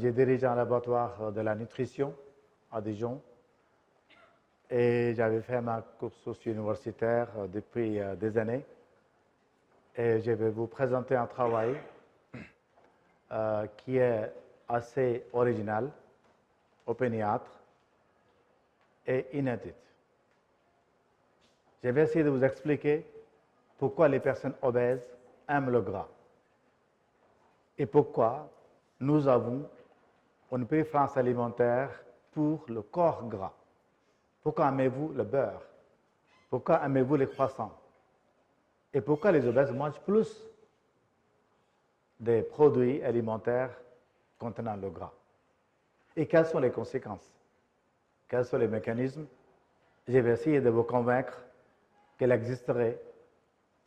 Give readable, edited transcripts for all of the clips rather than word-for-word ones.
Je dirige un laboratoire de la nutrition à Dijon et j'avais fait ma course universitaire depuis des années. Et je vais vous présenter un travail qui est assez original, opiniâtre et inédit. Je vais essayer de vous expliquer pourquoi les personnes obèses aiment le gras et pourquoi nous avons une préférence alimentaire pour le corps gras. Pourquoi aimez-vous le beurre? Pourquoi aimez-vous les croissants? Et pourquoi les obèses mangent plus des produits alimentaires contenant le gras? Et quelles sont les conséquences? Quels sont les mécanismes? Je vais essayer de vous convaincre qu'il existerait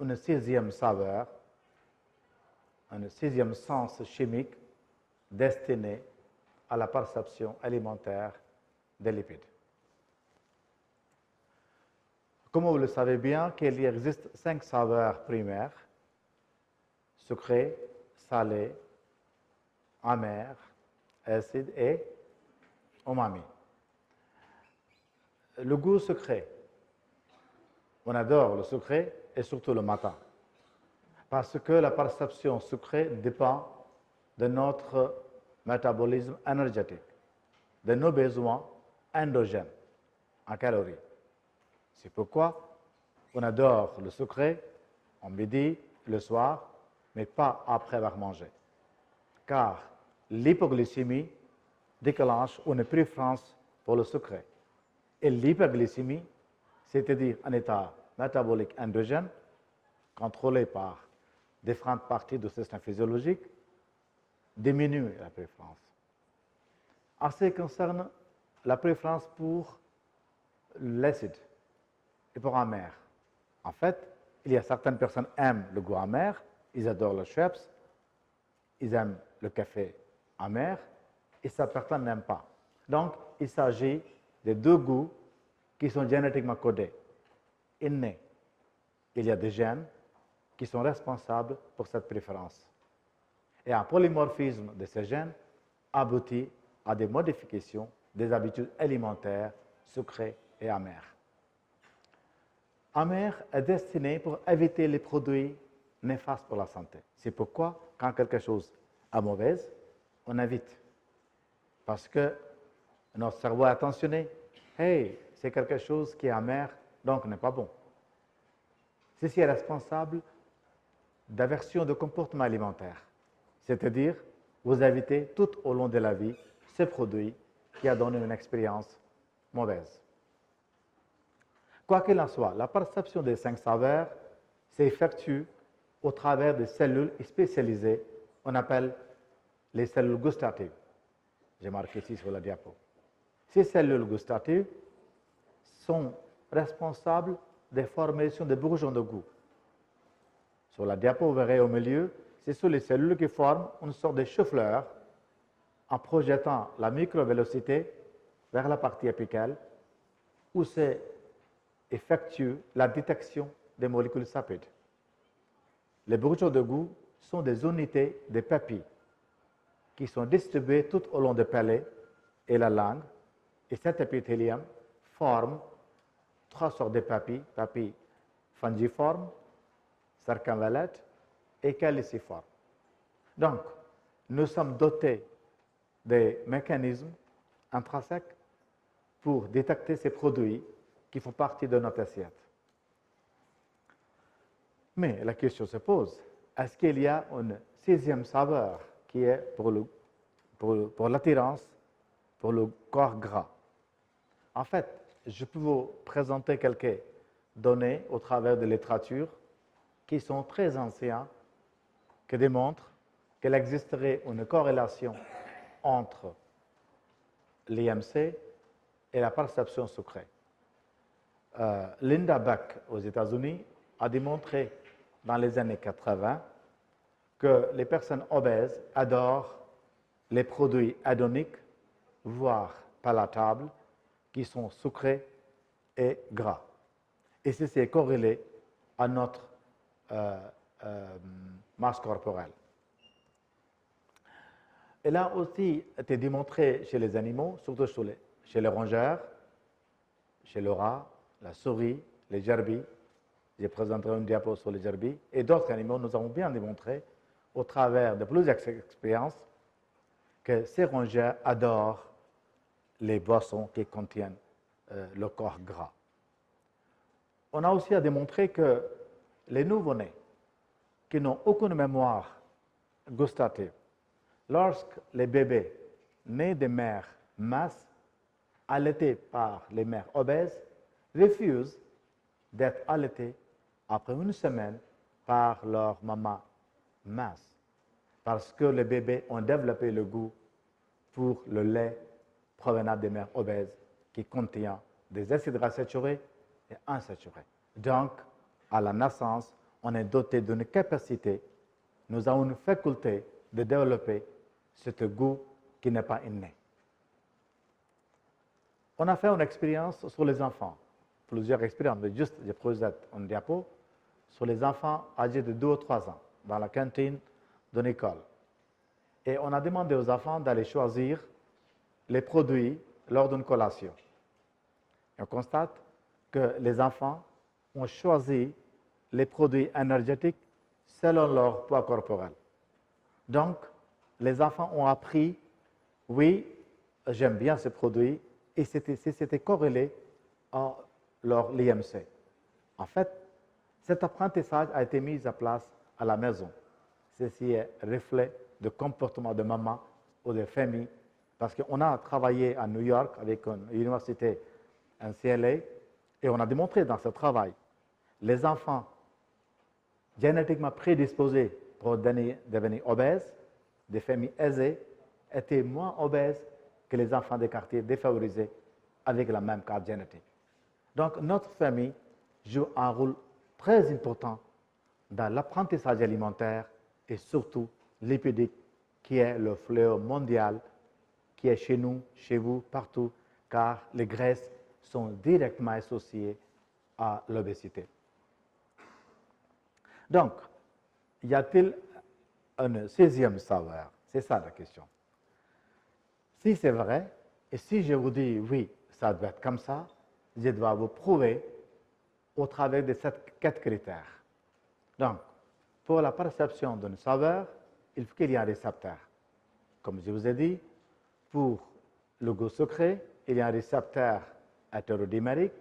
une sixième saveur, un sixième sens chimique destiné à la perception alimentaire des lipides. Comme vous le savez bien, qu'il existe 5 saveurs primaires: sucré, salé, amer, acide et umami. Le goût sucré. On adore le sucré et surtout le matin, parce que la perception sucrée dépend de notre métabolisme énergétique, de nos besoins endogènes en calories. C'est pourquoi on adore le sucré en midi, le soir, mais pas après avoir mangé. Car l'hypoglycémie déclenche une préférence pour le sucré. Et l'hyperglycémie, c'est-à-dire un état métabolique endogène, contrôlé par différentes parties du système physiologique, diminue la préférence. En ce qui concerne la préférence pour l'acide et pour amer, en fait, il y a certaines personnes qui aiment le goût amer, ils adorent le Schweppes, ils aiment le café amer, et certaines personnes n'aiment pas. Donc, il s'agit de deux goûts qui sont génétiquement codés, innés. Il y a des gènes qui sont responsables pour cette préférence. Et un polymorphisme de ces gènes aboutit à des modifications des habitudes alimentaires sucrées et amères. Amer est destiné pour éviter les produits néfastes pour la santé. C'est pourquoi, quand quelque chose est mauvaise, on évite. Parce que notre cerveau est attentionné. Hey, c'est quelque chose qui est amer, donc n'est pas bon. Ceci est responsable d'aversion de comportement alimentaire. C'est-à-dire, vous évitez tout au long de la vie ce produit qui a donné une expérience mauvaise. Quoi qu'il en soit, la perception des 5 saveurs s'effectue au travers des cellules spécialisées, on appelle les cellules gustatives. J'ai marqué ici sur la diapo. Ces cellules gustatives sont responsables des formations de bourgeons de goût. Sur la diapo, vous verrez au milieu, ce sont les cellules qui forment une sorte de chou-fleur en projetant la microvélocité vers la partie apicale où s'effectue la détection des molécules sapides. Les bourgeons de goût sont des unités de papilles qui sont distribuées tout au long du palais et la langue, et cet épithélium forme 3 sortes de papilles, papilles fungiformes, circumvallate et caliciforme. Donc, nous sommes dotés des mécanismes intrinsèques pour détecter ces produits qui font partie de notre assiette. Mais la question se pose, est-ce qu'il y a une sixième saveur qui est pour l'attirance, pour le corps gras? En fait, je peux vous présenter quelques données au travers de la littérature qui sont très anciennes, qui démontrent qu'il existerait une corrélation entre l'IMC et la perception sucrée. Linda Beck aux États-Unis a démontré dans les années 80 que les personnes obèses adorent les produits hédoniques, voire palatables, qui sont sucrés et gras. Et ceci est corrélé à notre masse corporelle. Elle a aussi été démontré chez les animaux, surtout chez les rongeurs, chez le rat, la souris, les gerbilles. Je présenterai une diapo sur les gerbilles. Et d'autres animaux, nous avons bien démontré, au travers de plusieurs expériences, que ces rongeurs adorent les boissons qui contiennent le corps gras. On a aussi démontré que les nouveau-nés qui n'ont aucune mémoire gustative, lorsque les bébés nés de mères minces, allaités par les mères obèses, refusent d'être allaités après une semaine par leur maman mince, parce que les bébés ont développé le goût pour le lait provenant des mères obèses qui contient des acides gras saturés et insaturés. Donc, à la naissance, on est doté d'une capacité, nous avons une faculté de développer ce goût qui n'est pas inné. On a fait une expérience sur les enfants, plusieurs expériences, mais juste, je projette une diapo, sur les enfants âgés de 2 ou 3 ans, dans la cantine d'une école. Et on a demandé aux enfants d'aller choisir les produits lors d'une collation. Et on constate que les enfants ont choisi les produits énergétiques selon leur poids corporel. Donc, les enfants ont appris, oui, j'aime bien ce produit, et c'était corrélé à leur l'IMC. En fait, cet apprentissage a été mis en place à la maison. Ceci est reflet de comportement de maman ou de famille, parce qu'on a travaillé à New York avec une université, un CLA, et on a démontré dans ce travail, les enfants génétiquement prédisposés pour devenir obèses, des familles aisées, étaient moins obèses que les enfants des quartiers défavorisés avec la même carte génétique. Donc, notre famille joue un rôle très important dans l'apprentissage alimentaire et surtout lipidique, qui est le fléau mondial, qui est chez nous, chez vous, partout, car les graisses sont directement associées à l'obésité. Donc, y a-t-il une sixième saveur? C'est ça la question. Si c'est vrai, et si je vous dis oui, ça doit être comme ça, je dois vous prouver au travers de ces 4 critères. Donc, pour la perception d'une saveur, il faut qu'il y ait un récepteur. Comme je vous ai dit, pour le goût sucré, il y a un récepteur hétérodimérique.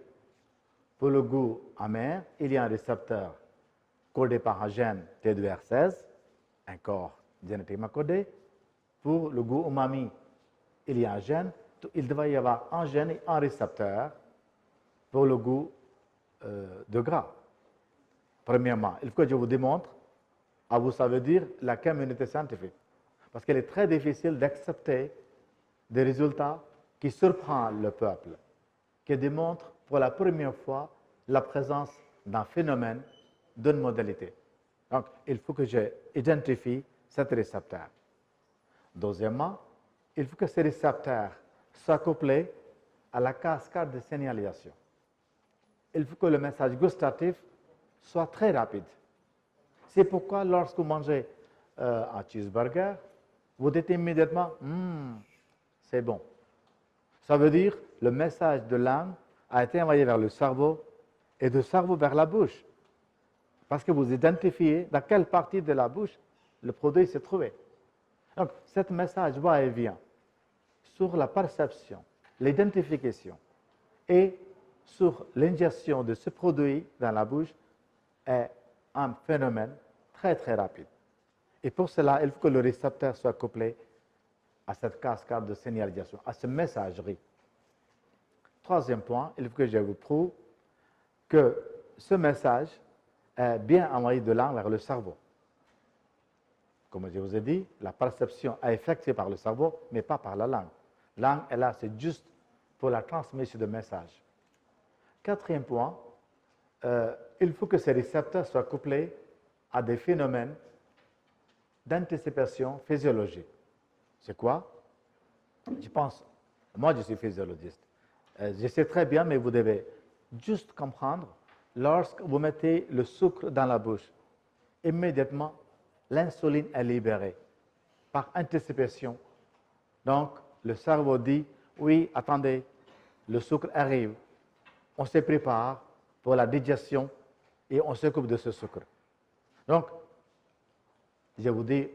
Pour le goût amer, il y a un récepteur codé par un gène T2R16, un corps génétiquement codé. Pour le goût umami, il y a un gène. Il devrait y avoir un gène et un récepteur pour le goût de gras. Premièrement, il faut que je vous démontre, à vous ça veut dire la communauté scientifique, parce qu'il est très difficile d'accepter des résultats qui surprennent le peuple, qui démontrent pour la première fois la présence d'un phénomène, d'une modalité. Donc, il faut que j'identifie cet récepteur. Deuxièmement, il faut que ce récepteur soit couplé à la cascade de signalisation. Il faut que le message gustatif soit très rapide. C'est pourquoi lorsque vous mangez un cheeseburger, vous dites immédiatement « c'est bon ». Ça veut dire que le message de l'âme a été envoyé vers le cerveau et du cerveau vers la bouche. Parce que vous identifiez dans quelle partie de la bouche le produit s'est trouvé. Donc, ce message va et vient sur la perception, l'identification et sur l'ingestion de ce produit dans la bouche est un phénomène très très rapide. Et pour cela, il faut que le récepteur soit couplé à cette cascade de signalisation, à cette messagerie. Troisième point, il faut que je vous prouve que ce message est bien envoyé de langue vers le cerveau. Comme je vous ai dit, la perception est effectuée par le cerveau, mais pas par la langue. La langue est là, c'est juste pour la transmission de messages. Quatrième point, il faut que ces récepteurs soient couplés à des phénomènes d'anticipation physiologique. C'est quoi? Je pense, moi je suis physiologiste, je sais très bien, mais vous devez juste comprendre, lorsque vous mettez le sucre dans la bouche, immédiatement, l'insuline est libérée par anticipation. Donc, le cerveau dit, oui, attendez, le sucre arrive. On se prépare pour la digestion et on s'occupe de ce sucre. Donc, je vous dis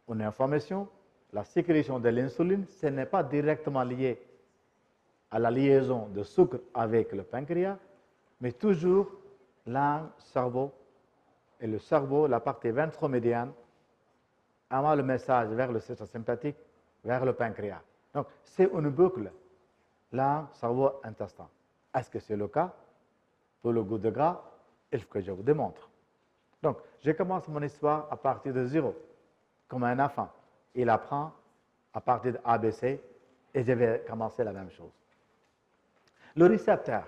une information, la sécrétion de l'insuline, ce n'est pas directement lié à la liaison de sucre avec le pancréas, mais toujours langue, cerveau, et le cerveau, la partie ventromédiane, envoie le message vers le système sympathique, vers le pancréas. Donc, c'est une boucle, langue, cerveau, intestin. Est-ce que c'est le cas? Pour le goût de gras, il faut que je vous démontre. Donc, je commence mon histoire à partir de 0, comme un enfant. Il apprend à partir de ABC, et je vais commencer la même chose. Le récepteur.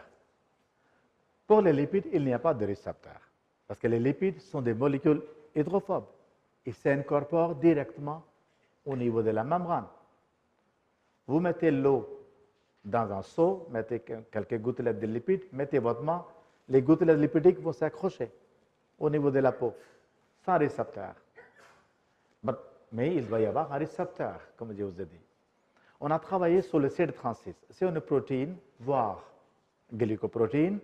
Pour les lipides, il n'y a pas de récepteur, parce que les lipides sont des molécules hydrophobes. Ils s'incorporent directement au niveau de la membrane. Vous mettez l'eau dans un seau, mettez quelques gouttelettes de lipides, mettez votre main, les gouttelettes lipidiques vont s'accrocher au niveau de la peau, sans récepteur. Mais il doit y avoir un récepteur, comme je vous ai dit. On a travaillé sur le CD36. C'est une protéine, voire glycoprotéine,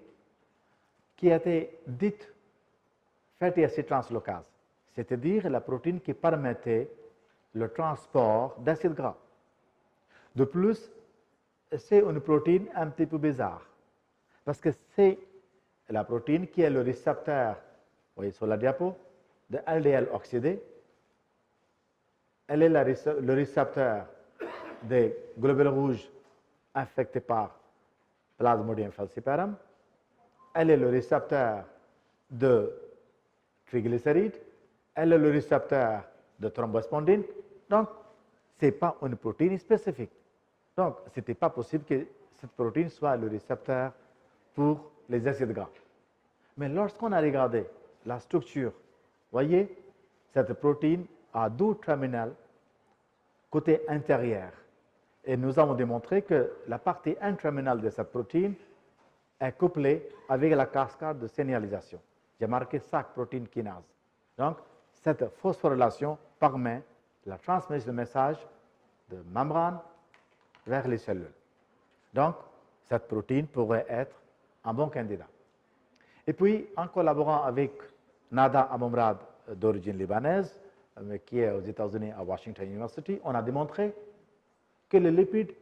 qui a été dite fatty acid translocase, c'est-à-dire la protéine qui permettait le transport d'acides gras. De plus, c'est une protéine un petit peu bizarre, parce que c'est la protéine qui est le récepteur, vous voyez sur la diapo, de LDL oxydé. Elle est le récepteur des globules rouges infectés par Plasmodium falciparum. Elle est le récepteur de triglycérides. Elle est le récepteur de thrombospondine. Donc, ce n'est pas une protéine spécifique. Donc, ce n'était pas possible que cette protéine soit le récepteur pour les acides gras. Mais lorsqu'on a regardé la structure, voyez, cette protéine a 12 terminales côté intérieur. Et nous avons démontré que la partie intraminale de cette protéine est couplée avec la cascade de signalisation. J'ai marqué SAC protéine kinase. Donc, cette phosphorylation permet la transmission de messages de membrane vers les cellules. Donc, cette protéine pourrait être un bon candidat. Et puis, en collaborant avec Nada Amomrad, d'origine libanaise, qui est aux États-Unis à Washington University, on a démontré que les lipides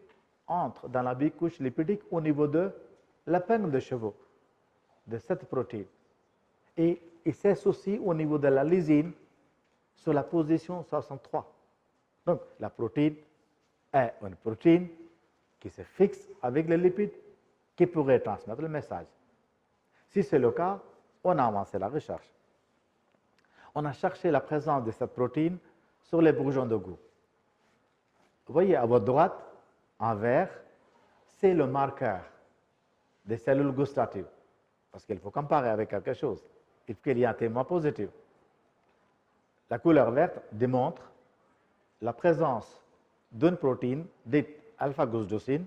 entrent dans la bicouche lipidique au niveau de l'épingle de chevaux de cette protéine. Et il s'associe au niveau de la lysine sur la position 63. Donc, la protéine est une protéine qui se fixe avec les lipides qui pourrait transmettre le message. Si c'est le cas, on a avancé la recherche. On a cherché la présence de cette protéine sur les bourgeons de goût. Vous voyez à votre droite, en vert, c'est le marqueur des cellules gustatives. Parce qu'il faut comparer avec quelque chose. Il faut qu'il y ait un témoin positif. La couleur verte démontre la présence d'une protéine dite alpha-gusdocine,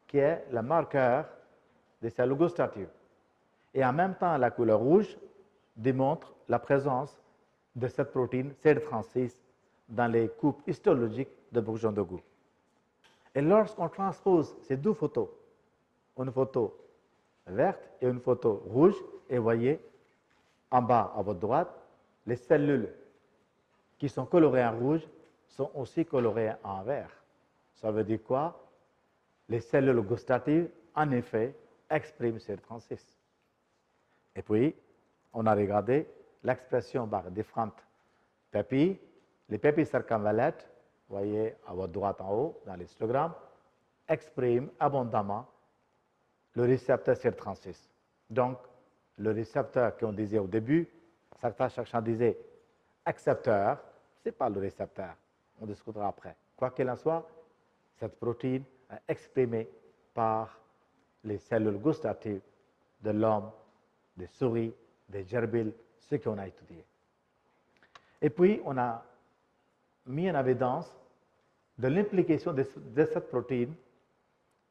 qui est le marqueur des cellules gustatives. Et en même temps, la couleur rouge démontre la présence de cette protéine CD36 dans les coupes histologiques de bourgeons de goût. Et lorsqu'on transpose ces deux photos, une photo verte et une photo rouge, et voyez en bas à votre droite, les cellules qui sont colorées en rouge sont aussi colorées en vert. Ça veut dire quoi? Les cellules gustatives, en effet, expriment CD36. Et puis, on a regardé l'expression par différentes papilles. Les papilles circonvallates, vous voyez à votre droite en haut dans l'histogramme, expriment abondamment le récepteur CYP36. Donc, le récepteur qu'on disait au début, certains chercheurs disaient accepteur, ce n'est pas le récepteur, on discutera après. Quoi qu'il en soit, cette protéine est exprimée par les cellules gustatives de l'homme, des souris, des gerbilles, ce qu'on a étudié. Et puis, on a mis en évidence de l'implication de cette protéine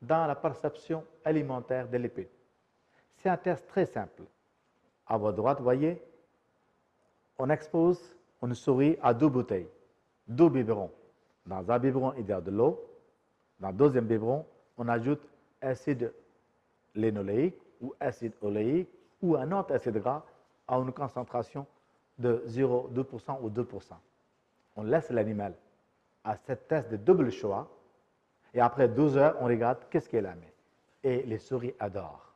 dans la perception alimentaire des lipides. C'est un test très simple. À votre droite, vous voyez, on expose une souris à 2 bouteilles, 2 biberons. Dans un biberon, il y a de l'eau. Dans le deuxième biberon, on ajoute acide lénoléique ou acide oléique ou un autre acide gras à une concentration de 0,2% ou 2%. On laisse l'animal à cette test de double choix et après 12 heures, on regarde qu'est-ce qu'elle a mis. Et les souris adorent.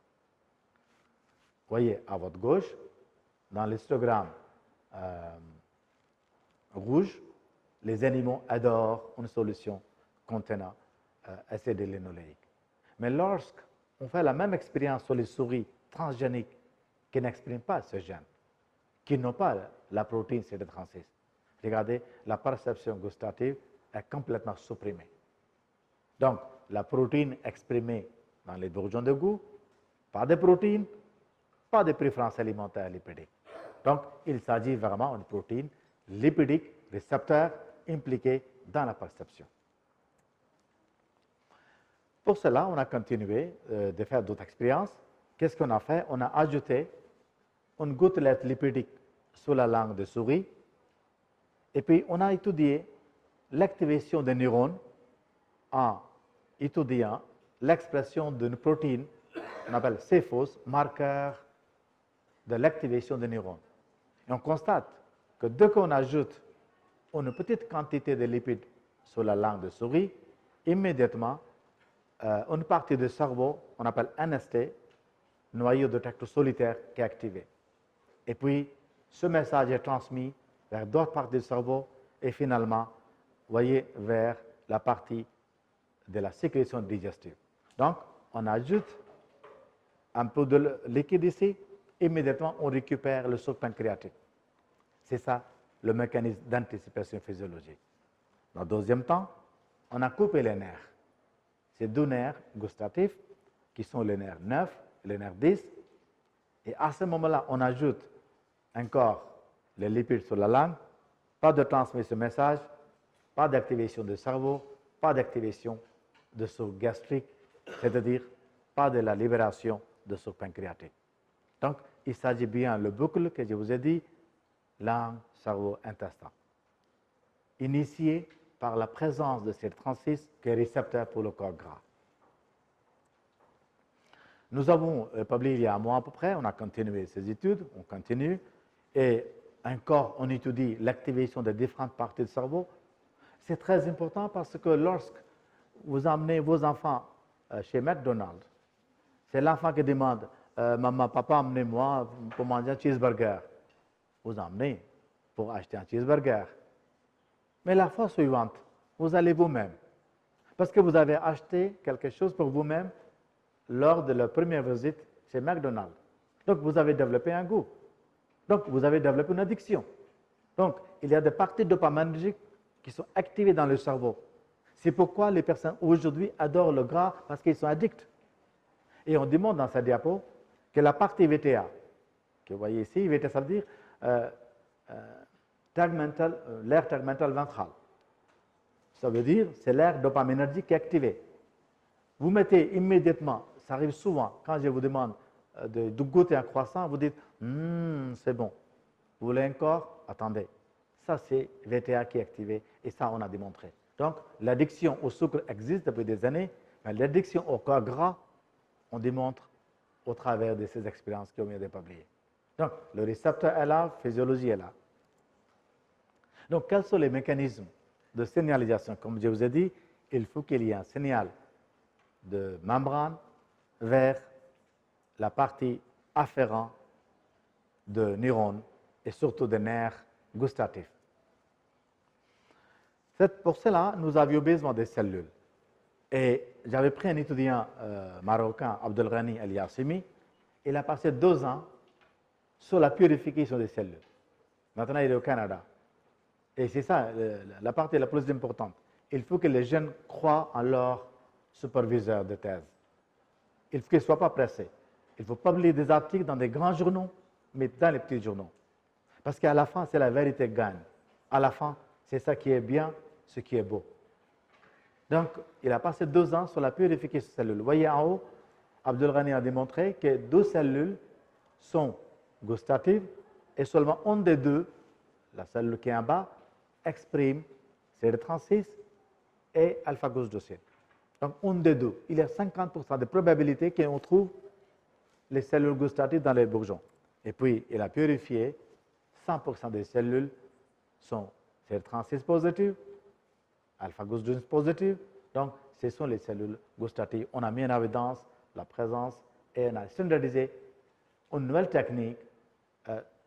Vous voyez, à votre gauche, dans l'histogramme rouge, les animaux adorent une solution contenant acide lénoléique. Mais lorsqu'on fait la même expérience sur les souris transgéniques qui n'expriment pas ce gène, qui n'ont pas la protéine CD36, regardez, la perception gustative est complètement supprimée. Donc, la protéine exprimée dans les bourgeons de goût, pas de protéine, pas de préférence alimentaire lipidique. Donc, il s'agit vraiment d'une protéine lipidique, récepteur, impliquée dans la perception. Pour cela, on a continué de faire d'autres expériences. Qu'est-ce qu'on a fait? On a ajouté une gouttelette lipidique sur la langue de souris et puis on a étudié l'activation des neurones en étudiant l'expression d'une protéine qu'on appelle CFOS, marqueur de l'activation des neurones. Et on constate que dès qu'on ajoute une petite quantité de lipides sur la langue de souris, immédiatement, une partie du cerveau, on appelle NST, noyau de détecteur solitaire, qui est activé. Et puis, ce message est transmis vers d'autres parties du cerveau et finalement, vous voyez, vers la partie de la sécrétion digestive. Donc, on ajoute un peu de liquide ici, immédiatement, on récupère le sucre pancréatique. C'est ça le mécanisme d'anticipation physiologique. Dans le deuxième temps, on a coupé les nerfs. Ces 2 nerfs gustatifs, qui sont les nerfs 9 et les nerfs 10. Et à ce moment-là, on ajoute encore les lipides sur la langue, pas de transmission de message, pas d'activation du cerveau, pas d'activation de sucre gastrique, c'est-à-dire pas de la libération de sucre pancréatique. Donc, il s'agit bien de la boucle que je vous ai dit, langue, cerveau, intestin, initié par la présence de CYP36 qui est récepteur pour le corps gras. Nous avons publié il y a un mois à peu près, on a continué ces études, on continue, et encore on étudie l'activation de différentes parties du cerveau. C'est très important parce que lorsque vous emmenez vos enfants chez McDonald's, c'est l'enfant qui demande maman, papa, emmenez-moi pour manger un cheeseburger. Vous emmenez pour acheter un cheeseburger. Mais la fois suivante, vous allez vous-même. Parce que vous avez acheté quelque chose pour vous-même lors de la première visite chez McDonald's. Donc, vous avez développé un goût. Donc, vous avez développé une addiction. Donc, il y a des parties dopaminergiques qui sont activées dans le cerveau. C'est pourquoi les personnes aujourd'hui adorent le gras parce qu'ils sont addicts. Et on demande dans cette diapo que la partie VTA, que vous voyez ici, VTA, ça veut dire l'aire tegmentale ventrale. Ça veut dire c'est l'aire dopaminergique qui est activée. Vous mettez immédiatement, ça arrive souvent, quand je vous demande de goûter un croissant, vous dites c'est bon. Vous voulez encore? Attendez. Ça, c'est VTA qui est activé et ça, on a démontré. Donc, l'addiction au sucre existe depuis des années, mais l'addiction au corps gras, on démontre au travers de ces expériences qui ont été publiées. Donc, le récepteur est là, la physiologie est là. Donc, quels sont les mécanismes de signalisation? Comme je vous ai dit, il faut qu'il y ait un signal de membrane vers la partie afférente de neurones et surtout des nerfs gustatifs. Pour cela, nous avions besoin des cellules. Et j'avais pris un étudiant marocain, Abdelghani El-Yassimi. Il a passé 2 ans sur la purification des cellules. Maintenant, il est au Canada. Et c'est ça, la partie la plus importante. Il faut que les jeunes croient en leur superviseur de thèse. Il faut qu'ils ne soient pas pressés. Il faut publier des articles dans des grands journaux, mais dans les petits journaux. Parce qu'à la fin, c'est la vérité qui gagne. À la fin, c'est ça qui est bien, ce qui est beau. Donc, il a passé 2 ans sur la purification des cellules. Vous voyez en haut, Abdelghani a démontré que 2 cellules sont gustatives et seulement une des 2, la cellule qui est en bas, exprime CD36 et alpha-gauche-docile. Donc, une des 2. Il y a 50% de probabilité qu'on trouve les cellules gustatives dans les bourgeons. Et puis, il a purifié, 100% des cellules sont CD36 positives, alpha-gauche-docile positives. Donc, ce sont les cellules gustatives. On a mis en évidence la présence et on a standardisé une nouvelle technique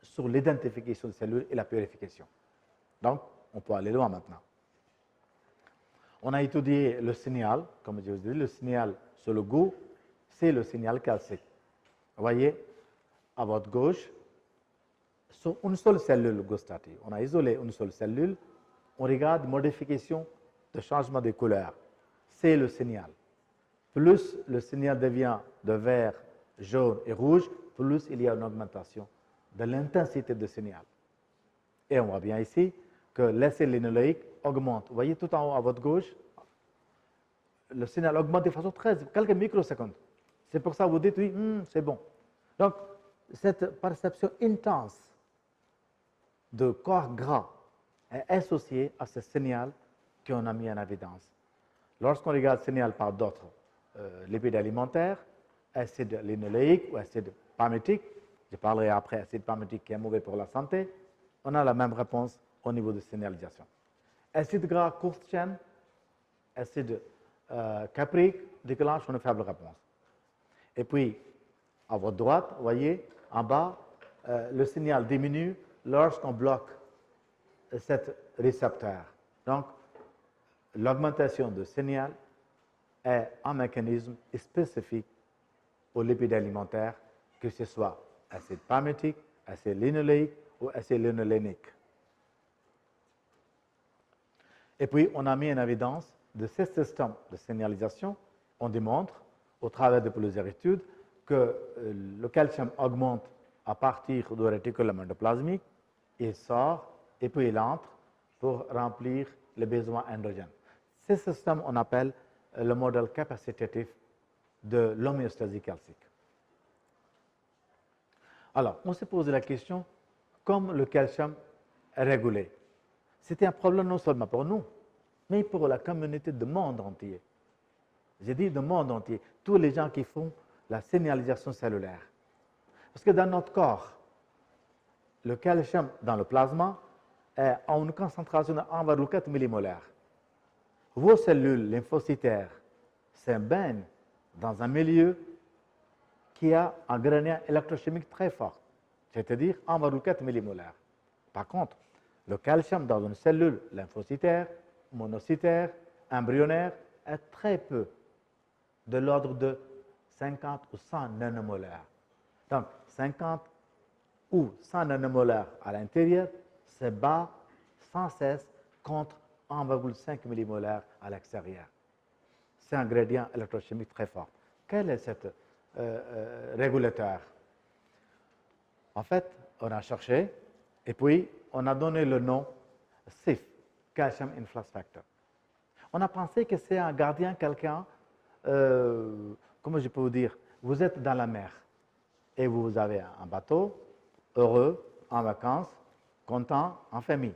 sur l'identification des cellules et la purification. Donc, on peut aller loin maintenant. On a étudié le signal, comme je vous ai dit, le signal sur le goût, c'est le signal calcique. Vous voyez, à votre gauche, sur une seule cellule gustative. On a isolé une seule cellule, on regarde modification de changement de couleur. C'est le signal. Plus le signal devient de vert, jaune et rouge, plus il y a une augmentation de l'intensité du signal. Et on voit bien ici que l'acide linoléique augmente. Vous voyez tout en haut à votre gauche, le signal augmente de façon quelques microsecondes. C'est pour ça que vous dites, oui, c'est bon. Donc, cette perception intense de corps gras est associée à ce signal qu'on a mis en évidence. Lorsqu'on regarde le signal par d'autres lipides alimentaires, acide linoléique ou acide palmitique, je parlerai après acide palmitique qui est mauvais pour la santé, on a la même réponse au niveau de signalisation. Acide gras courte chaîne, acide caprique, déclenche une faible réponse. Et puis, à votre droite, vous voyez, en bas, le signal diminue lorsqu'on bloque cet récepteur. Donc, l'augmentation du signal est un mécanisme spécifique aux lipides alimentaires, que ce soit acide palmitique, acide linoléique ou acide linolénique. Et puis, on a mis en évidence de ces systèmes de signalisation. On démontre, au travers de plusieurs études, que le calcium augmente à partir du réticulum endoplasmique, il sort et puis il entre pour remplir les besoins endogènes. Ces systèmes, on appelle le modèle capacitatif de l'homéostasie calcique. Alors, on s'est posé la question, comme le calcium est régulé. C'était un problème non seulement pour nous, mais pour la communauté du monde entier. J'ai dit du monde entier, tous les gens qui font la signalisation cellulaire. Parce que dans notre corps, le calcium dans le plasma est à une concentration de 1,4 millimolaire. Vos cellules lymphocytaires se baignent dans un milieu qui a un gradient électrochimique très fort, c'est-à-dire 1,4 millimolaire. Par contre, le calcium dans une cellule lymphocytaire, monocytaire, embryonnaire est très peu, de l'ordre de 50 ou 100 nanomolaires. Donc, 50 ou 100 nanomolaires à l'intérieur se bat sans cesse contre 1,5 millimolaire à l'extérieur. C'est un gradient électrochimique très fort. Quel est cet régulateur? En fait, on a cherché et puis on a donné le nom CIF, Calcium Influx Factor. On a pensé que c'est un gardien, quelqu'un, comment je peux vous dire, vous êtes dans la mer et vous avez un bateau, heureux, en vacances, content, en famille.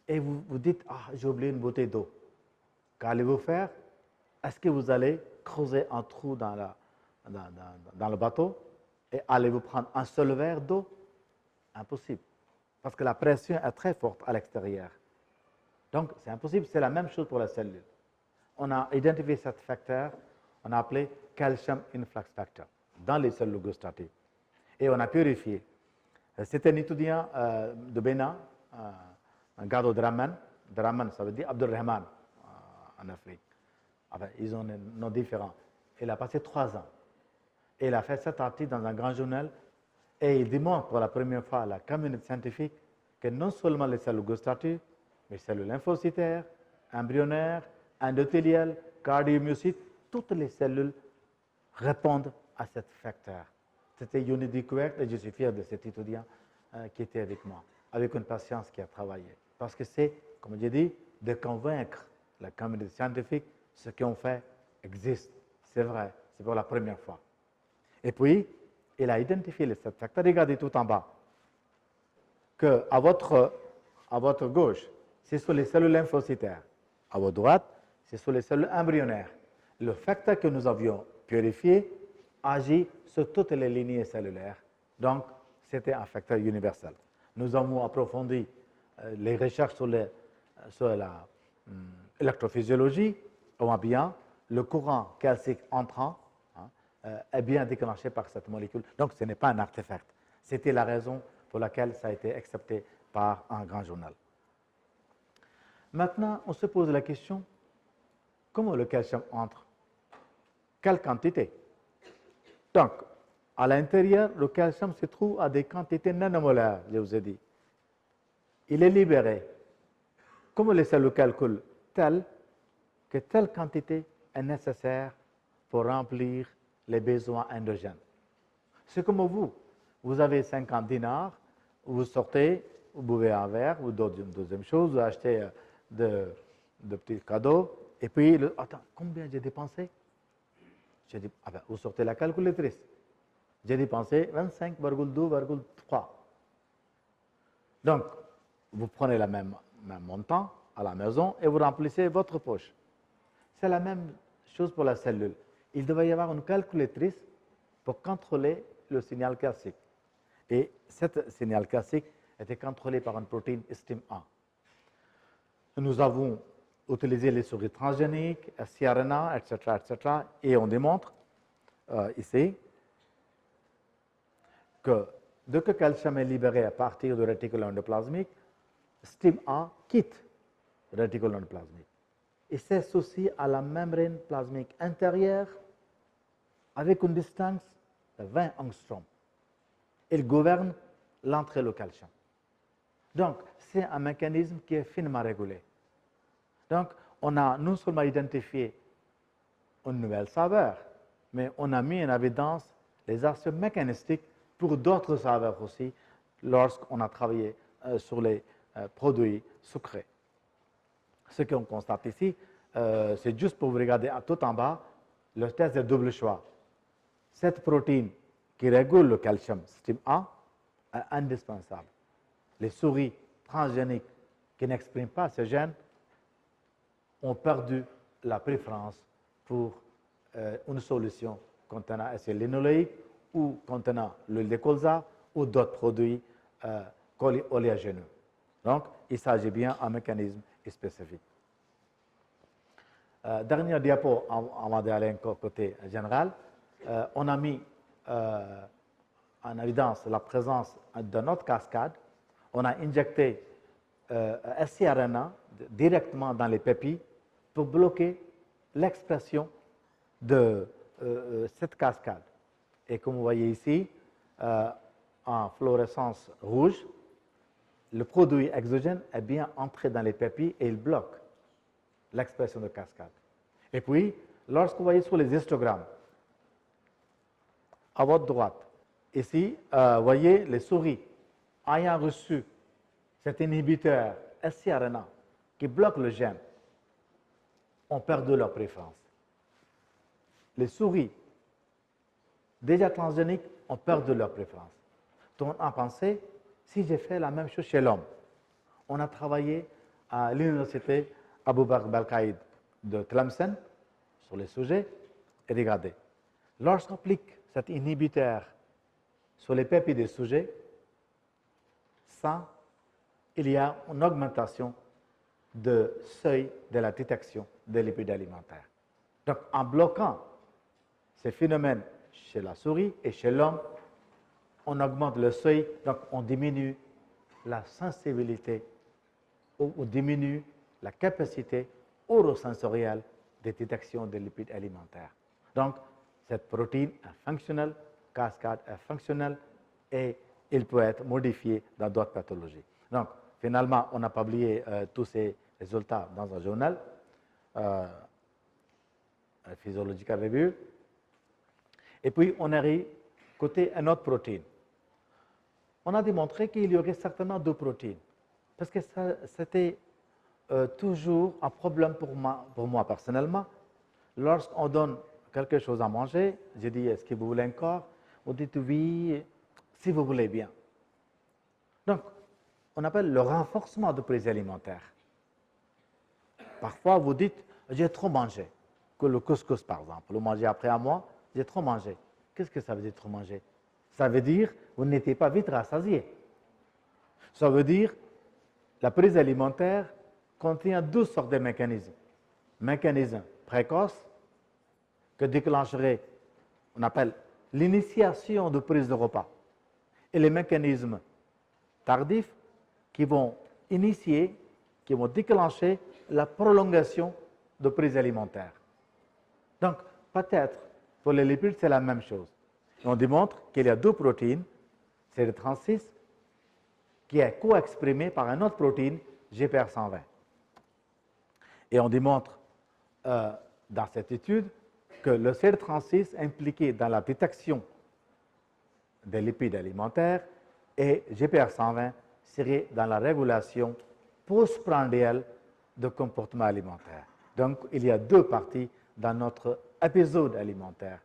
Et vous vous dites, ah, j'ai oublié une bouteille d'eau. Qu'allez-vous faire? Est-ce que vous allez creuser un trou dans le bateau et allez-vous prendre un seul verre d'eau? Impossible. Parce que la pression est très forte à l'extérieur. Donc, c'est impossible. C'est la même chose pour la cellule. On a identifié ce facteur, on a appelé calcium influx factor dans les cellules gustatives. Et on a purifié. C'était un étudiant de Bénin, un Gado Draman, Abdurrahman, ça veut dire Abdurrahman en Afrique. Enfin, ils ont des noms différents. Il a passé 3 ans. Et il a fait cet article dans un grand journal et il démontre pour la première fois à la communauté scientifique que non seulement les cellules gustatives, mais les cellules lymphocytaires, embryonnaires, endothéliales, cardiomyocytes, toutes les cellules répondent à ce facteur. C'était une découverte et je suis fier de cet étudiant qui était avec moi, avec une patience qui a travaillé. Parce que c'est, comme j'ai dit, de convaincre la communauté scientifique ce qu'on fait existe. C'est vrai, c'est pour la première fois. Et puis, il a identifié les 7 facteurs. Regardez tout en bas. À votre gauche, c'est sur les cellules lymphocytaires. À votre droite, c'est sur les cellules embryonnaires. Le facteur que nous avions purifié agit sur toutes les lignées cellulaires. Donc, c'était un facteur universel. Nous avons approfondi les recherches sur l'électrophysiologie. On voit bien le courant calcique entrant est bien déclenché par cette molécule. Donc, ce n'est pas un artefact. C'était la raison pour laquelle ça a été accepté par un grand journal. Maintenant, on se pose la question, comment le calcium entre? Quelle quantité? Donc, à l'intérieur, le calcium se trouve à des quantités nanomolaires, je vous ai dit. Il est libéré. Comment les cellules calculent? Tel que telle quantité est nécessaire pour remplir les besoins endogènes. C'est comme vous avez 50 dinars, vous sortez, vous buvez un verre ou deuxième chose, vous achetez de petits cadeaux, et puis, attends, combien j'ai dépensé? J'ai dit, vous sortez la calculatrice. J'ai dépensé 25,2,3. Donc, vous prenez le même montant à la maison et vous remplissez votre poche. C'est la même chose pour la cellule. Il devait y avoir une calculatrice pour contrôler le signal calcique. Et ce signal calcique était contrôlé par une protéine STIM-A. Nous avons utilisé les souris transgéniques, siRNA, etc., et on démontre ici que dès que le calcium est libéré à partir du réticulum endoplasmique, STIM-A quitte le réticulum endoplasmique et s'associe à la membrane plasmique intérieure avec une distance de 20 angstroms. Il gouverne l'entrée du calcium. Donc, c'est un mécanisme qui est finement régulé. Donc, on a non seulement identifié une nouvelle saveur, mais on a mis en évidence les aspects mécanistiques pour d'autres saveurs aussi lorsqu'on a travaillé sur les produits sucrés. Ce qu'on constate ici, c'est juste pour vous regarder tout en bas, le test de double choix. Cette protéine qui régule le calcium, STIM-A, est indispensable. Les souris transgéniques qui n'expriment pas ce gène ont perdu la préférence pour une solution contenant acide linoléique ou contenant l'huile de colza ou d'autres produits oléagineux. Donc, il s'agit bien d'un mécanisme spécifique. Dernier diapo avant d'aller au côté général, on a mis en évidence la présence de notre cascade. On a injecté siRNA directement dans les pépilles pour bloquer l'expression de cette cascade. Et comme vous voyez ici, en fluorescence rouge, le produit exogène est bien entré dans les pépilles et il bloque l'expression de cascade. Et puis, lorsque vous voyez sur les histogrammes, à votre droite, ici, vous voyez les souris ayant reçu cet inhibiteur siRNA qui bloque le gène ont perdu leur préférence. Les souris déjà transgéniques ont perdu leur préférence. Donc, on a pensé, si j'ai fait la même chose chez l'homme, on a travaillé à l'université Abou Bakr Belkaïd de Tlemcen sur les sujets, et regardez, lorsqu'on applique cet inhibiteur sur les pépilles des sujets, il y a une augmentation de seuil de la détection des lipides alimentaires. Donc, en bloquant ces phénomènes chez la souris et chez l'homme, on augmente le seuil, donc on diminue la sensibilité ou diminue la capacité orosensorielle de détection des lipides alimentaires. Donc, cette protéine est fonctionnelle, cascade est fonctionnelle et il peut être modifié dans d'autres pathologies. Donc, finalement, on a publié tous ces résultats dans un journal, Physiological Review. Et puis, on arrive côté une autre protéine. On a démontré qu'il y aurait certainement deux protéines, parce que c'était toujours un problème pour moi personnellement. Lorsqu'on donne quelque chose à manger, je dis, est-ce que vous voulez encore? On dit oui, si vous voulez bien. Donc, on appelle le renforcement de prise alimentaire. Parfois, vous dites, j'ai trop mangé. Que le couscous, par exemple, vous mangez après à moi, j'ai trop mangé. Qu'est-ce que ça veut dire trop manger? Ça veut dire que vous n'étiez pas vite rassasié. Ça veut dire que la prise alimentaire contient deux sortes de mécanismes. Mécanisme précoce, que déclencherait, on appelle l'initiation de prise de repas, et les mécanismes tardifs qui vont initier, qui vont déclencher la prolongation de prise alimentaire. Donc, peut-être, pour les lipides, c'est la même chose. Et on démontre qu'il y a deux protéines, CD36, qui est co-exprimée par une autre protéine, GPR120. Et on démontre dans cette étude que le CD36 est impliqué dans la détection des lipides alimentaires et GPR120 serait dans la régulation postprandiale de comportement alimentaire. Donc, il y a deux parties dans notre épisode alimentaire.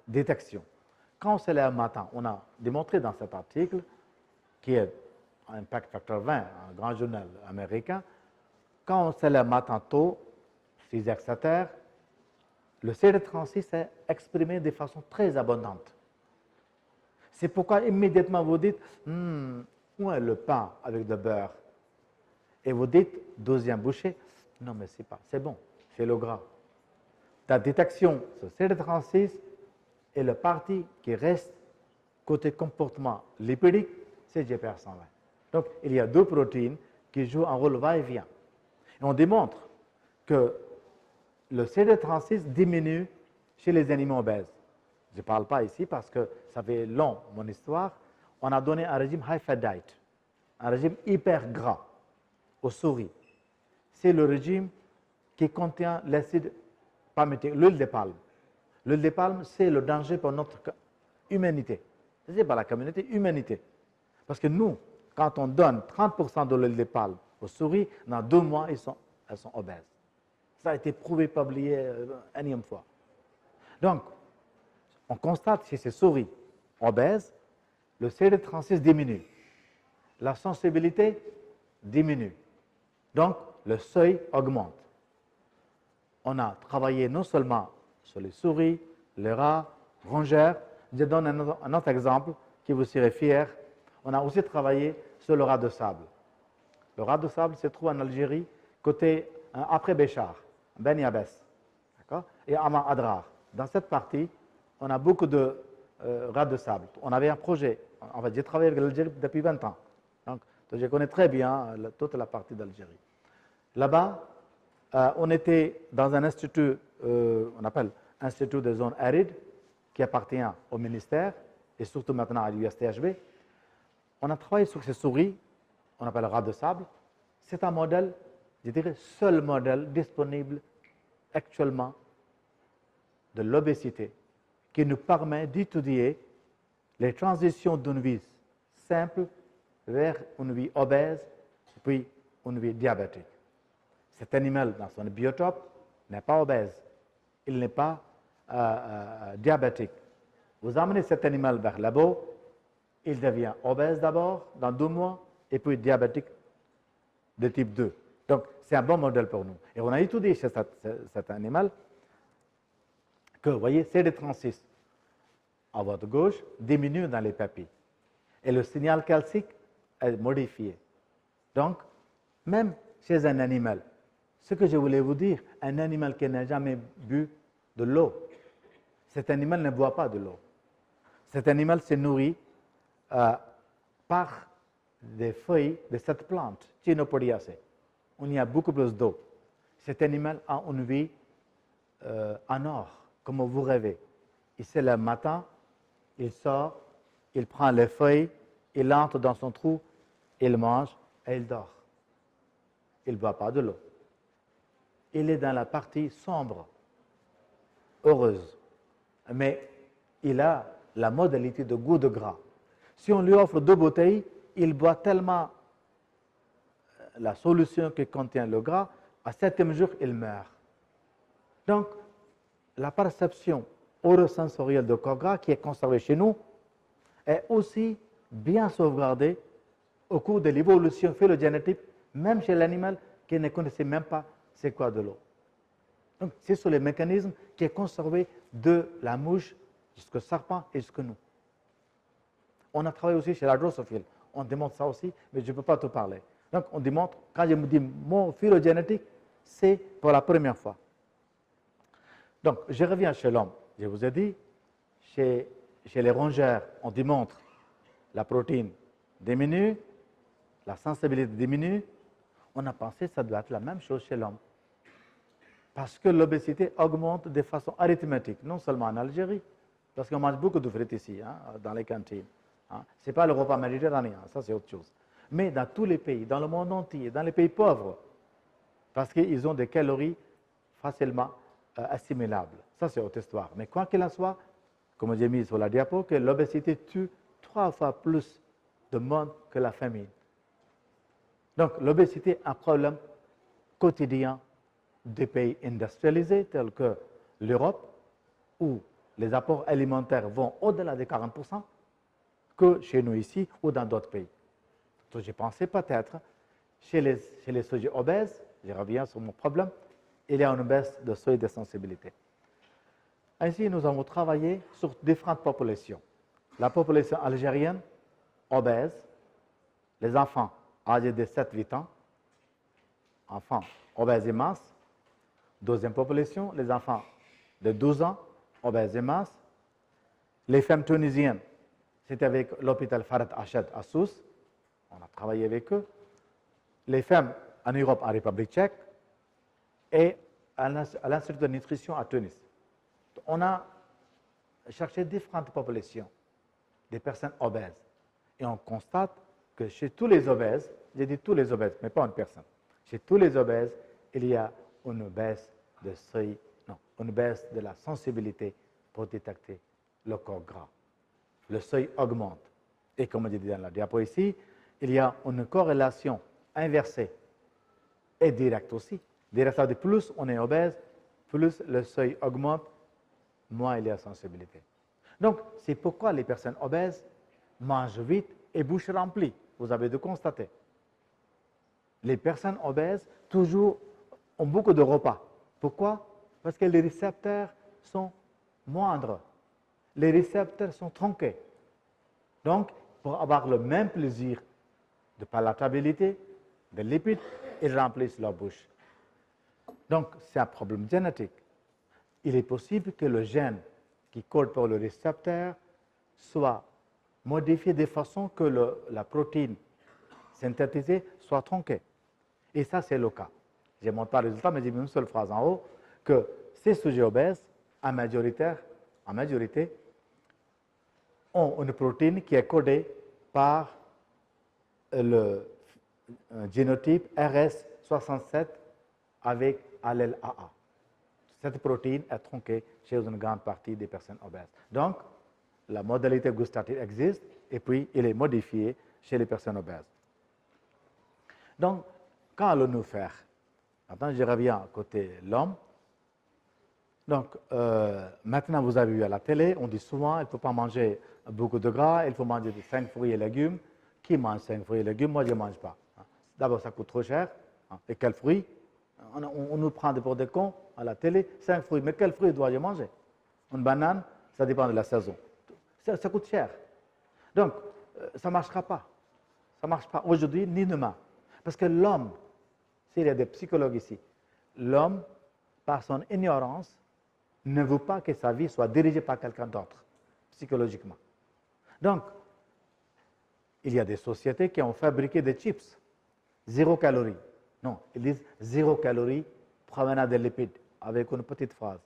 Détection. Quand on se lève le matin, on a démontré dans cet article, qui est Impact Factor 20, un grand journal américain, quand on se lève le matin tôt, 6 heures, 7 heures, le CD36 est exprimé de façon très abondante. C'est pourquoi immédiatement vous dites, où est le pain avec le beurre? Et vous dites, deuxième bouchée, non mais c'est pas, c'est bon, c'est le gras. La détection sur CD36 est la partie qui reste côté comportement lipidique, c'est GPR120. Donc, il y a deux protéines qui jouent un rôle va-et-vient. Et on démontre que le CD36 diminue chez les animaux obèses. Je ne parle pas ici parce que ça fait long, mon histoire. On a donné un régime high-fat diet, un régime hyper gras aux souris. C'est le régime qui contient l'acide palmitique, l'huile de palme. L'huile de palme, c'est le danger pour notre humanité. Ce n'est pas la communauté, humanité. Parce que nous, quand on donne 30% de l'huile de palme aux souris, dans 2 mois, elles sont obèses. Ça a été prouvé, publié énième fois. Donc, on constate chez ces souris obèses, le CD36 diminue. La sensibilité diminue. Donc, le seuil augmente. On a travaillé non seulement sur les souris, les rats, rongeurs. Je donne un autre exemple qui vous serez fier. On a aussi travaillé sur le rat de sable. Le rat de sable se trouve en Algérie, côté après Béchar, Ben Yabès, et Ama Adrar. Dans cette partie, on a beaucoup de rats de sable. On avait un projet. En fait, j'ai travaillé avec l'Algérie depuis 20 ans. Donc, je connais très bien toute la partie d'Algérie. Là-bas, on était dans un institut, on appelle Institut des zones arides, qui appartient au ministère et surtout maintenant à l'USTHB. On a travaillé sur ces souris, on appelle rat de sable. C'est un modèle, je dirais, seul modèle disponible actuellement de l'obésité qui nous permet d'étudier les transitions d'une vie simple vers une vie obèse, puis une vie diabétique. Cet animal, dans son biotope, n'est pas obèse. Il n'est pas diabétique. Vous amenez cet animal vers le labo, il devient obèse d'abord, dans 2 mois, et puis diabétique de type 2. Donc, c'est un bon modèle pour nous. Et on a étudié chez cet animal que, vous voyez, CD36 à votre gauche diminue dans les papilles. Et le signal calcique est modifié. Donc, même chez un animal, ce que je voulais vous dire, un animal qui n'a jamais bu de l'eau, cet animal ne boit pas de l'eau. Cet animal se nourrit par des feuilles de cette plante, Chenopodiaceae. où il y a beaucoup plus d'eau. Cet animal a une vie en or, comme vous rêvez. Il se lève le matin, il sort, il prend les feuilles, il entre dans son trou, il mange et il dort. Il ne boit pas de l'eau. Il est dans la partie sombre, heureuse. Mais il a la modalité de goût de gras. Si on lui offre 2 bouteilles, il boit tellement la solution qui contient le gras, à 7e jour, il meurt. Donc, la perception orosensorielle de corps gras qui est conservée chez nous est aussi bien sauvegardée au cours de l'évolution phylogénétique, même chez l'animal qui ne connaissait même pas c'est quoi de l'eau. Donc, c'est sur les mécanismes qui est conservé de la mouche jusqu'au serpent et jusqu'à nous. On a travaillé aussi chez la drosophile. On démontre ça aussi, mais je ne peux pas tout parler. Donc, on démontre, quand je me dis mon phylogénétique, c'est pour la première fois. Donc, je reviens chez l'homme. Je vous ai dit, chez les rongeurs, on démontre la protéine diminue, la sensibilité diminue. On a pensé que ça doit être la même chose chez l'homme. Parce que l'obésité augmente de façon arithmétique, non seulement en Algérie, parce qu'on mange beaucoup de frites ici, dans les cantines. Ce n'est pas le repas méditerranéen, ça c'est autre chose. Mais dans tous les pays, dans le monde entier, dans les pays pauvres, parce qu'ils ont des calories facilement assimilables. Ça c'est autre histoire. Mais quoi qu'il en soit, comme j'ai mis sur la diapo, que l'obésité tue 3 fois plus de monde que la famine. Donc l'obésité est un problème quotidien des pays industrialisés tels que l'Europe, où les apports alimentaires vont au-delà des 40%, que chez nous ici ou dans d'autres pays. Donc, j'ai pensé peut-être, chez les sujets obèses, je reviens sur mon problème, il y a une baisse de seuil de sensibilité. Ainsi, nous avons travaillé sur différentes populations. La population algérienne, obèse, les enfants âgés de 7-8 ans, enfants obèses et minces. Deuxième population, les enfants de 12 ans, obèses et minces. Les femmes tunisiennes, c'était avec l'hôpital Farad Hached à Sousse, on a travaillé avec eux. Les femmes en Europe, en République tchèque, et à l'Institut de nutrition à Tunis. On a cherché différentes populations, des personnes obèses. Et on constate que chez tous les obèses, j'ai dit tous les obèses, mais pas une personne, chez tous les obèses, il y a une baisse de seuil, non, une baisse de la sensibilité pour détecter le corps gras. Le seuil augmente. Et comme je dis dans la diapo ici, il y a une corrélation inversée et directe aussi. Directe, ça veut dire plus on est obèse, plus le seuil augmente, moins il y a sensibilité. Donc, c'est pourquoi les personnes obèses mangent vite et bouche remplie. Vous avez de constater. Les personnes obèses, toujours, ont beaucoup de repas. Pourquoi? Parce que les récepteurs sont moindres. Les récepteurs sont tronqués. Donc, pour avoir le même plaisir de palatabilité, de lipides, ils remplissent leur bouche. Donc, c'est un problème génétique. Il est possible que le gène qui code pour le récepteur soit modifié de façon que la protéine synthétisée soit tronquée. Et ça, c'est le cas. Je ne montre pas le résultat, mais j'ai mis une seule phrase en haut, que ces sujets obèses, en majorité, ont une protéine qui est codée par le génotype RS67 avec allèle AA. Cette protéine est tronquée chez une grande partie des personnes obèses. Donc, la modalité gustative existe et puis il est modifié chez les personnes obèses. Donc, qu'allons-nous faire? Maintenant, je reviens côté l'homme. Donc, maintenant, vous avez vu à la télé, on dit souvent, il ne faut pas manger beaucoup de gras, il faut manger 5 fruits et légumes. Qui mange 5 fruits et légumes? Moi, je ne mange pas. D'abord, ça coûte trop cher. Et quels fruits? On nous prend pour des cons à la télé, 5 fruits. Mais quels fruits dois-je manger? Une banane, ça dépend de la saison. Ça coûte cher. Donc, ça ne marchera pas. Ça ne marche pas aujourd'hui ni demain. Parce que l'homme, s'il y a des psychologues ici, l'homme, par son ignorance, ne veut pas que sa vie soit dirigée par quelqu'un d'autre, psychologiquement. Donc, il y a des sociétés qui ont fabriqué des chips, 0 calories. Non, ils disent 0 calories provenant des lipides, avec une petite phrase.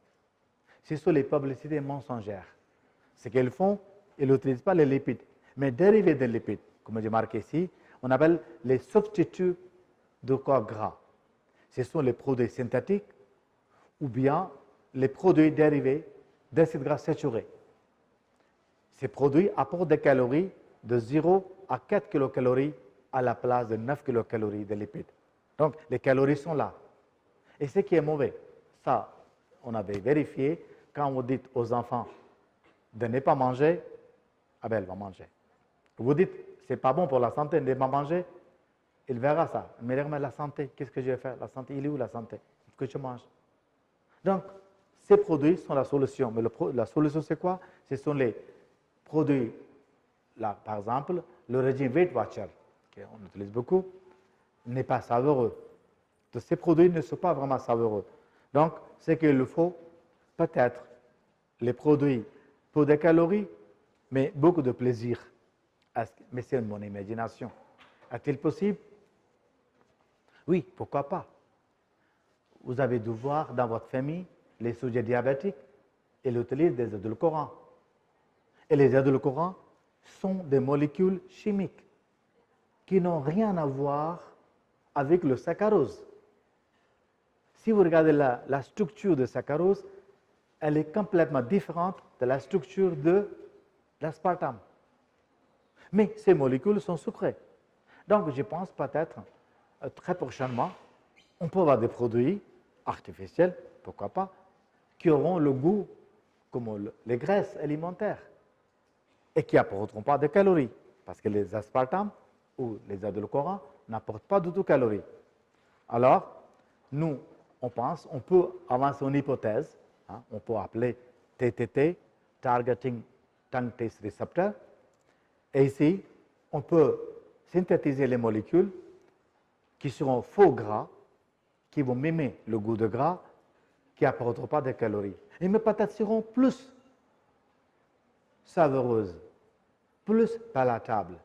Ce sont les publicités mensongères. Ce qu'ils font, ils n'utilisent pas les lipides, mais dérivés des lipides, comme j'ai marqué ici, on appelle les substituts de corps gras. Ce sont les produits synthétiques ou bien les produits dérivés d'acides gras saturés. Ces produits apportent des calories de 0 à 4 kilocalories à la place de 9 kilocalories de lipides. Donc, les calories sont là. Et ce qui est mauvais, ça, on avait vérifié, quand vous dites aux enfants de ne pas manger, ah ben, elle va manger. Vous dites, c'est pas bon pour la santé de ne pas manger, il verra ça. Mais la santé, qu'est-ce que je vais faire? La santé, il est où la santé? Que je mange. Donc, ces produits sont la solution. Mais la solution, c'est quoi? Ce sont les produits, là, par exemple, le régime Weight Watcher, qu'on utilise beaucoup, n'est pas savoureux. Donc, ces produits ne sont pas vraiment savoureux. Donc, ce qu'il faut, peut-être, les produits pour des calories, mais beaucoup de plaisir. Mais c'est mon imagination. Est-il possible? Oui, pourquoi pas? Vous avez dû voir dans votre famille les sujets diabétiques, ils utilisent des édulcorants. Et les édulcorants sont des molécules chimiques qui n'ont rien à voir avec le saccharose. Si vous regardez la structure de saccharose, elle est complètement différente de la structure de l'aspartame. Mais ces molécules sont sucrées. Donc, je pense peut-être, très prochainement, on peut avoir des produits artificiels, pourquoi pas, qui auront le goût comme les graisses alimentaires et qui n'apporteront pas de calories, parce que les aspartames ou les édulcorants n'apportent pas du tout de calories. Alors, nous, on pense, on peut avancer une hypothèse, hein, on peut appeler TTT, Targeting Tongue Taste Receptor, et ici, on peut synthétiser les molécules qui seront faux gras, qui vont mimer le goût de gras, qui n'apporteront pas de calories. Et mais peut-être seront plus savoureuses, plus palatables,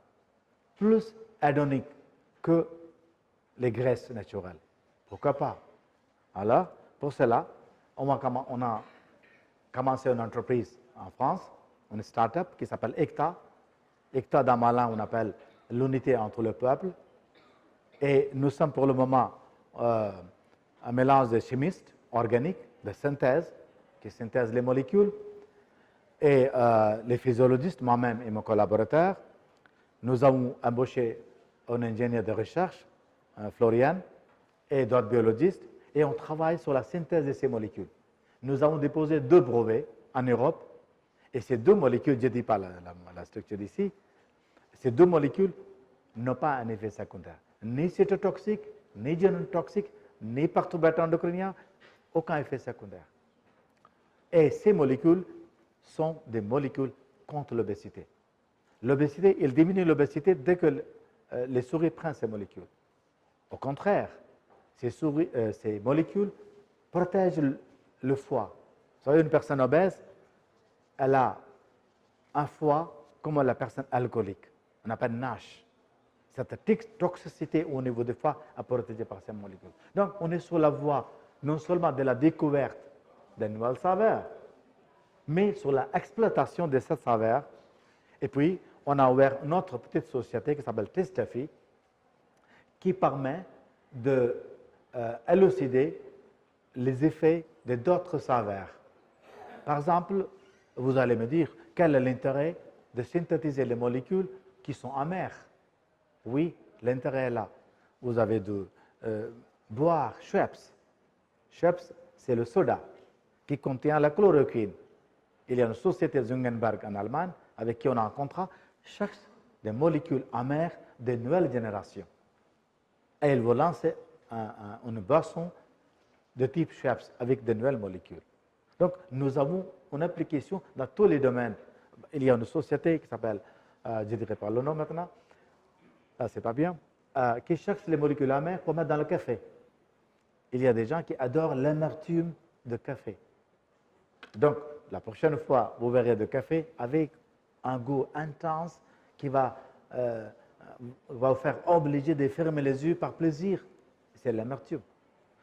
plus hédoniques que les graisses naturelles. Pourquoi pas? Alors, pour cela, on a commencé une entreprise en France, une start-up qui s'appelle ECTA. ECTA, dans ma langue, on appelle l'unité entre le peuple. Et nous sommes pour le moment un mélange de chimistes organiques, de synthèse, qui synthèsent les molécules, et les physiologistes, moi-même et mon collaborateur. Nous avons embauché un ingénieur de recherche, Florian, et d'autres biologistes, et on travaille sur la synthèse de ces molécules. Nous avons déposé 2 brevets en Europe, et ces 2 molécules, je ne dis pas la structure ici, ces 2 molécules n'ont pas un effet secondaire, ni cytotoxique, ni génotoxique, ni perturbateur endocrinien, aucun effet secondaire. Et ces molécules sont des molécules contre l'obésité. L'obésité, il diminue l'obésité dès que les souris prennent ces molécules. Au contraire, ces molécules protègent le foie. Vous savez, une personne obèse, elle a un foie comme la personne alcoolique. On appelle NASH. Cette toxicité au niveau du foie est protégée par ces molécules. Donc, on est sur la voie non seulement de la découverte de nouvelles saveurs, mais sur l'exploitation de cette saveur. Et puis, on a ouvert une autre petite société qui s'appelle Testafi, qui permet d'élucider les effets de d'autres saveurs. Par exemple, vous allez me dire, quel est l'intérêt de synthétiser les molécules qui sont amères? Oui, l'intérêt est là. Vous avez de boire Schweppes. Schweppes, c'est le soda qui contient la chloroquine. Il y a une société Zungenberg en Allemagne avec qui on a un contrat, cherche des molécules amères de nouvelles générations. Et ils vont lancer une boisson de type Schweppes avec de nouvelles molécules. Donc, nous avons une application dans tous les domaines. Il y a une société qui s'appelle, je ne dirai pas le nom maintenant, c'est pas bien, qui cherche les molécules amères pour mettre dans le café. Il y a des gens qui adorent l'amertume de café. Donc, la prochaine fois, vous verrez du café avec un goût intense qui va vous faire obliger de fermer les yeux par plaisir. c'est l'amertume.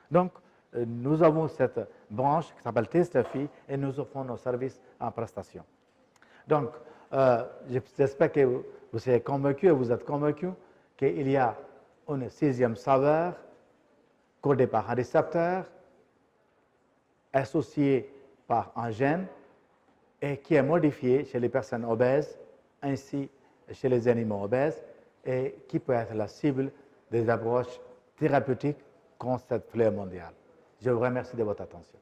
Donc, nous avons cette branche qui s'appelle Taste-a-Fee et nous offrons nos services en prestation. Donc, j'espère que vous êtes convaincus et vous êtes convaincus qu'il y a une sixième saveur codée par un récepteur, associée par un gène et qui est modifiée chez les personnes obèses ainsi chez les animaux obèses et qui peut être la cible des approches thérapeutiques contre cette fléau mondiale. Je vous remercie de votre attention.